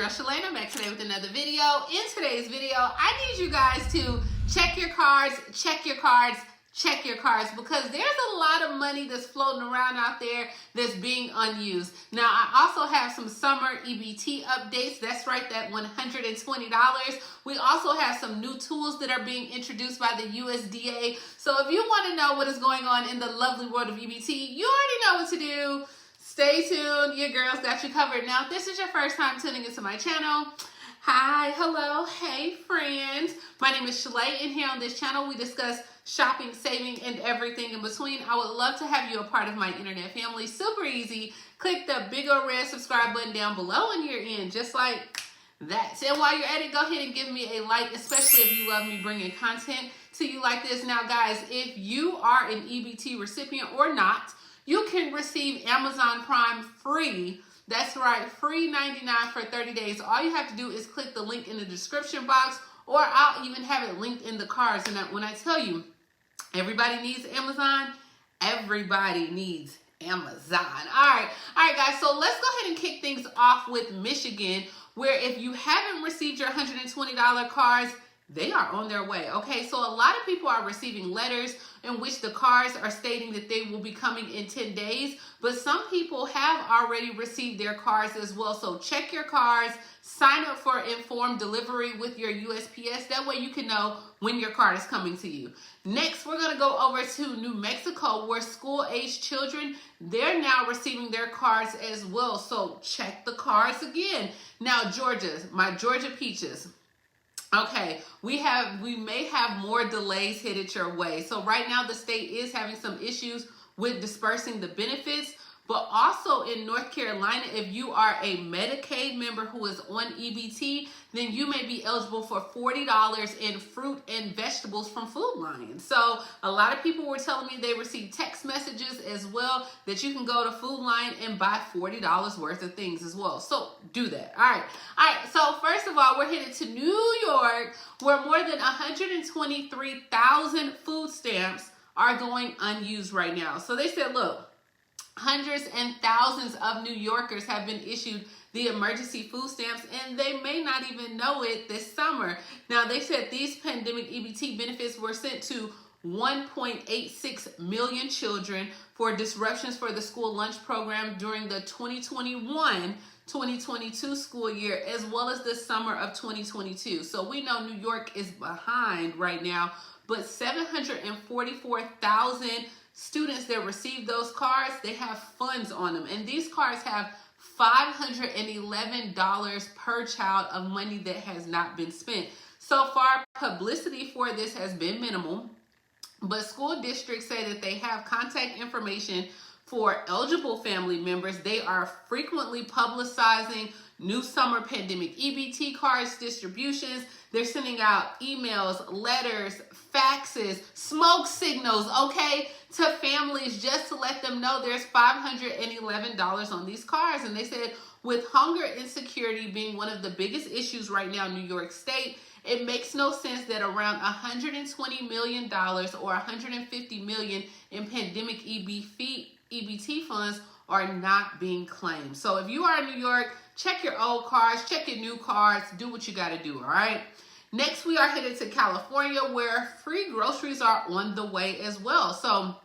girl Shalae, and I'm back today with another video. In today's video, I need you guys to check your cards, check your cards, check your cards, because there's a lot of money that's floating around out there that's being unused. Now, I also have some summer EBT updates. That's right, that $120. We also have some new tools that are being introduced by the USDA. So if you want to know what is going on in the lovely world of EBT, you already know what to do. Stay tuned. Your girl's got you covered. Now, if this is your first time tuning into my channel, hi, hello, hey friends. My name is Shalae, and here on this channel we discuss shopping, saving, and everything in between. I would love to have you a part of my internet family. Super easy. Click the big old red subscribe button down below and you're in, just like that. And while you're at it, go ahead and give me a like, especially if you love me bringing content to you like this. Now, guys, if you are an EBT recipient or not, you can receive Amazon Prime free. That's right, free 99 for 30 days. All you have to do is click the link in the description box, or I'll even have it linked in the cards. And when I tell you, everybody needs Amazon, everybody needs Amazon. All right, guys, so let's go ahead and kick things off with Michigan, where if you haven't received your $120 cards, they are on their way. Okay, so a lot of people are receiving letters in which the cards are stating that they will be coming in 10 days, but some people have already received their cards as well. So check your cards, sign up for informed delivery with your USPS. That way you can know when your card is coming to you. Next, we're going to go over to New Mexico, where school-age children, they're now receiving their cards as well. So check the cards again. Now, Georgia, my Georgia Peaches. Okay, we may have more delays headed your way. So right now the state is having some issues with dispersing the benefits, but also in North Carolina, if you are a Medicaid member who is on EBT, then you may be eligible for $40 in fruit and vegetables from Food Lion. So a lot of people were telling me they received text messages as well that you can go to Food Lion and buy $40 worth of things as well. So do that. All right. So first of all, we're headed to New York, where more than 123,000 food stamps are going unused right now. So they said, look, hundreds and thousands of New Yorkers have been issued the emergency food stamps, and they may not even know it this summer. Now, they said these pandemic EBT benefits were sent to 1.86 million children for disruptions for the school lunch program during the 2021-2022 school year, as well as the summer of 2022. So we know New York is behind right now, but 744,000 students that receive those cards, they have funds on them. And these cards have $511 per child of money that has not been spent. So far, publicity for this has been minimal, but school districts say that they have contact information for eligible family members. They are frequently publicizing new summer pandemic EBT cards distributions. They're sending out emails, letters, faxes, smoke signals, okay, to families just to let them know there's $511 on these cards. And they said with hunger insecurity being one of the biggest issues right now in New York State, it makes no sense that around $120 million or $150 million in pandemic EBT funds are not being claimed. So if you are in New York, check your old cards, check your new cards, do what you got to do, all right? Next, we are headed to California, where free groceries are on the way as well. So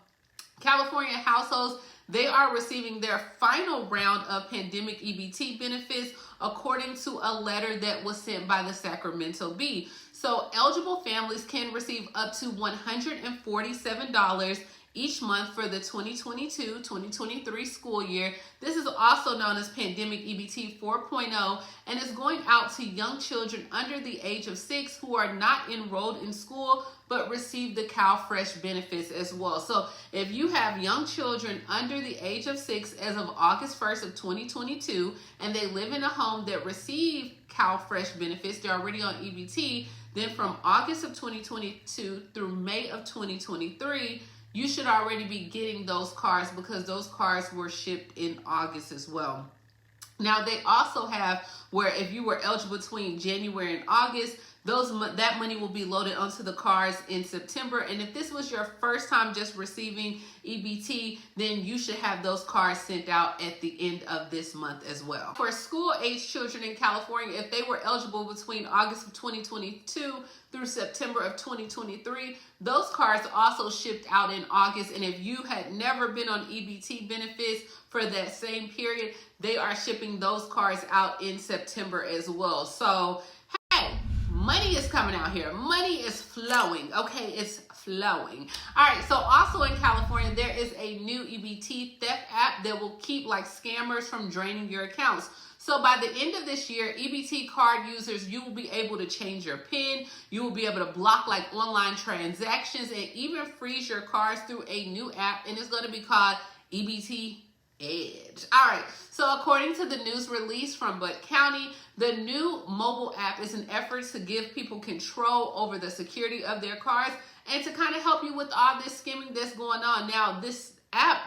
California households, they are receiving their final round of pandemic EBT benefits according to a letter that was sent by the Sacramento Bee. So eligible families can receive up to $147 each month for the 2022-2023 school year. This is also known as Pandemic EBT 4.0, and is going out to young children under the age of 6 who are not enrolled in school but receive the CalFresh benefits as well. So if you have young children under the age of 6 as of August 1st of 2022, and they live in a home that receive CalFresh benefits, they're already on EBT, then from August of 2022 through May of 2023, you should already be getting those cards, because those cards were shipped in August as well. Now, they also have where if you were eligible between January and August, that money will be loaded onto the cards in September. And if this was your first time just receiving EBT, then you should have those cards sent out at the end of this month as well. For school-age children in California, if they were eligible between August of 2022 through September of 2023, those cards also shipped out in August. And if you had never been on EBT benefits for that same period, they are shipping those cards out in September as well. So, hey, money is coming out here. Money is flowing. Okay, it's flowing. All right, so also in California, there is a new EBT theft app that will keep like scammers from draining your accounts. So by the end of this year, EBT card users, you will be able to change your PIN. You will be able to block like online transactions and even freeze your cards through a new app, and it's going to be called EBT Edge. All right, so according to the news release from Butte County, the new mobile app is an effort to give people control over the security of their cards and to kind of help you with all this skimming that's going on. Now, this app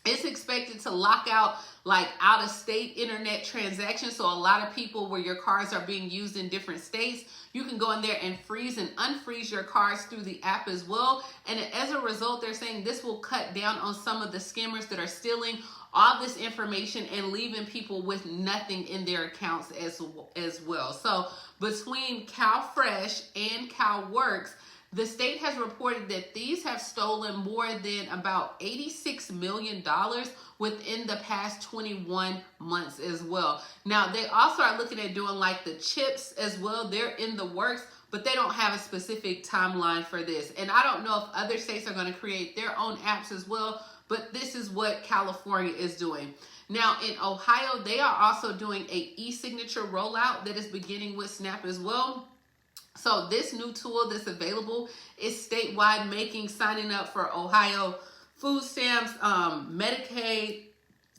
is expected to lock out like out-of-state internet transactions. So a lot of people where your cards are being used in different states, you can go in there and freeze and unfreeze your cards through the app as well. And as a result, they're saying this will cut down on some of the scammers that are stealing all this information and leaving people with nothing in their accounts as well. So between CalFresh and CalWorks, the state has reported that these have stolen more than about $86 million within the past 21 months as well. Now, they also are looking at doing like the chips as well. They're in the works, but they don't have a specific timeline for this. And I don't know if other states are going to create their own apps as well, but this is what California is doing. Now, in Ohio, they are also doing a e-signature rollout that is beginning with SNAP as well. So this new tool that's available is statewide, making signing up for Ohio food stamps, Medicaid,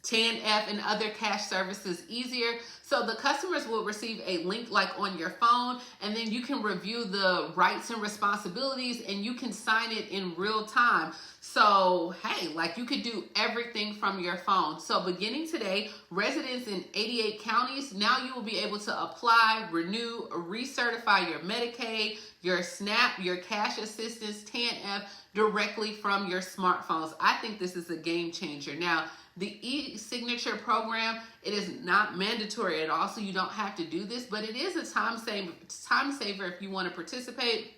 TANF, and other cash services easier. So the customers will receive a link like on your phone, and then you can review the rights and responsibilities, and you can sign it in real time. So, hey, like you could do everything from your phone. So beginning today, residents in 88 counties, now you will be able to apply, renew, recertify your Medicaid, your SNAP, your cash assistance, TANF directly from your smartphones. I think this is a game changer. Now, the e-signature program, it is not mandatory at all, so you don't have to do this, but it is a time saver if you want to participate.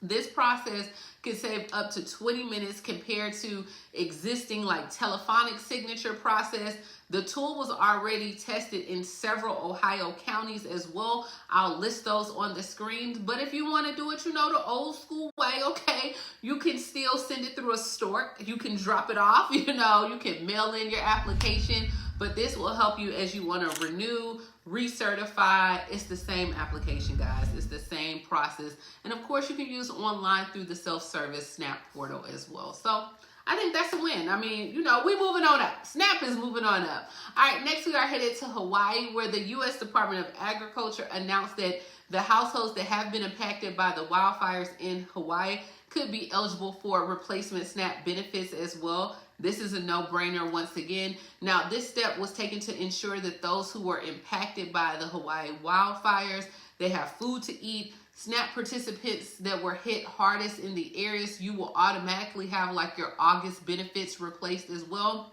This process can save up to 20 minutes compared to existing like telephonic signature process. The tool was already tested in several Ohio counties as well. I'll list those on the screen. But if you want to do it, the old school way, okay, you can still send it through a stork. You can drop it off, you can mail in your application. But this will help you as you want to renew, recertify. It's the same application, guys. It's the same process. And of course, you can use online through the self-service SNAP portal as well. So I think that's a win. I mean, we moving on up. SNAP is moving on up. All right, next we are headed to Hawaii, where the U.S. Department of Agriculture announced that the households that have been impacted by the wildfires in Hawaii could be eligible for replacement SNAP benefits as well. This is a no-brainer once again. Now, this step was taken to ensure that those who were impacted by the Hawaii wildfires, they have food to eat. SNAP participants that were hit hardest in the areas, you will automatically have like your August benefits replaced as well.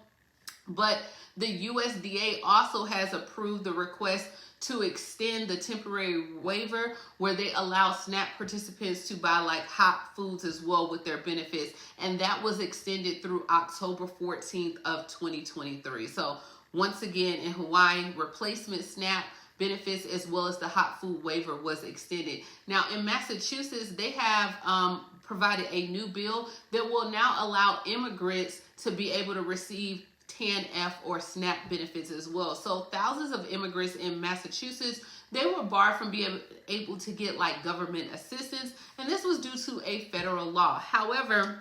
But the USDA also has approved the request to extend the temporary waiver where they allow SNAP participants to buy like hot foods as well with their benefits. And that was extended through October 14th of 2023. So once again, in Hawaii, replacement SNAP benefits as well as the hot food waiver was extended. Now in Massachusetts, they have provided a new bill that will now allow immigrants to be able to receive TANF or SNAP benefits as well. So thousands of immigrants in Massachusetts, they were barred from being able to get like government assistance, and this was due to a federal law. However,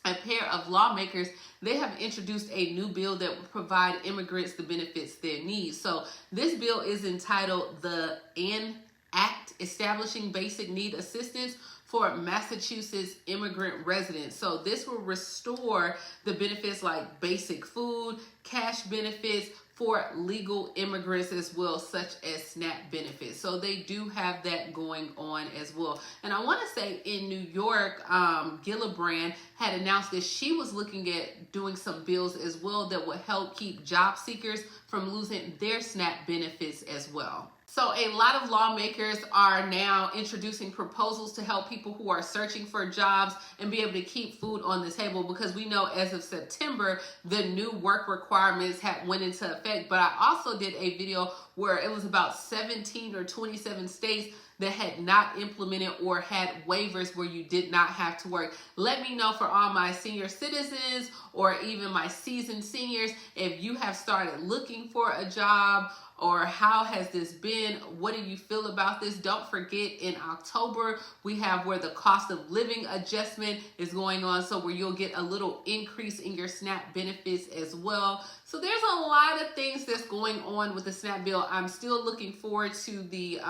a pair of lawmakers, they have introduced a new bill that will provide immigrants the benefits they need. So this bill is entitled the AN Act, Establishing Basic Need Assistance for Massachusetts immigrant residents. So this will restore the benefits like basic food, cash benefits, for legal immigrants as well, such as SNAP benefits. So they do have that going on as well. And I want to say in New York, Gillibrand had announced that she was looking at doing some bills as well that would help keep job seekers from losing their SNAP benefits as well. So a lot of lawmakers are now introducing proposals to help people who are searching for jobs and be able to keep food on the table, because we know as of September, the new work requirements went into effect. But I also did a video where it was about 17 or 27 states that had not implemented or had waivers where you did not have to work. Let me know for all my senior citizens or even my seasoned seniors, if you have started looking for a job, or how has this been? What do you feel about this? Don't forget, in October, we have where the cost of living adjustment is going on, so where you'll get a little increase in your SNAP benefits as well. So there's a lot of things that's going on with the SNAP bill. I'm still looking forward to the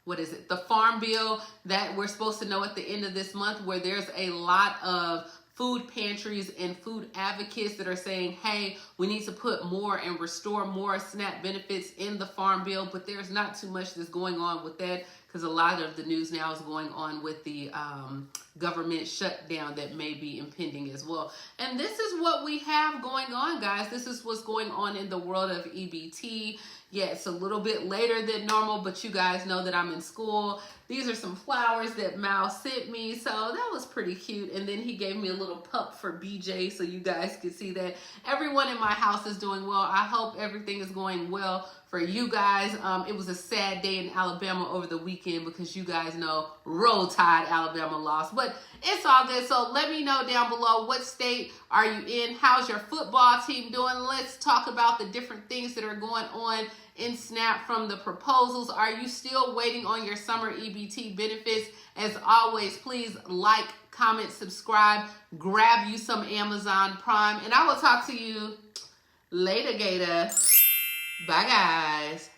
the farm bill that we're supposed to know at the end of this month, where there's a lot of food pantries and food advocates that are saying, hey, we need to put more and restore more SNAP benefits in the farm bill. But there's not too much that's going on with that, because a lot of the news now is going on with the government shutdown that may be impending as well. And this is what we have going on, guys. This is what's going on in the world of EBT. Yeah, it's a little bit later than normal, but you guys know that I'm in school. These are some flowers that Mal sent me, so that was pretty cute. And then he gave me a little pup for BJ, so you guys can see that everyone in my house is doing well. I hope everything is going well for you guys. It was a sad day in Alabama over the weekend, because you guys know Roll Tide Alabama lost, but it's all good. So let me know down below, what state are you in? How's your football team doing? Let's talk about the different things that are going on in SNAP from the proposals. Are you still waiting on your summer EBT benefits? As always, please like, comment, subscribe, grab you some Amazon Prime, and I will talk to you later, Gator. Bye, guys.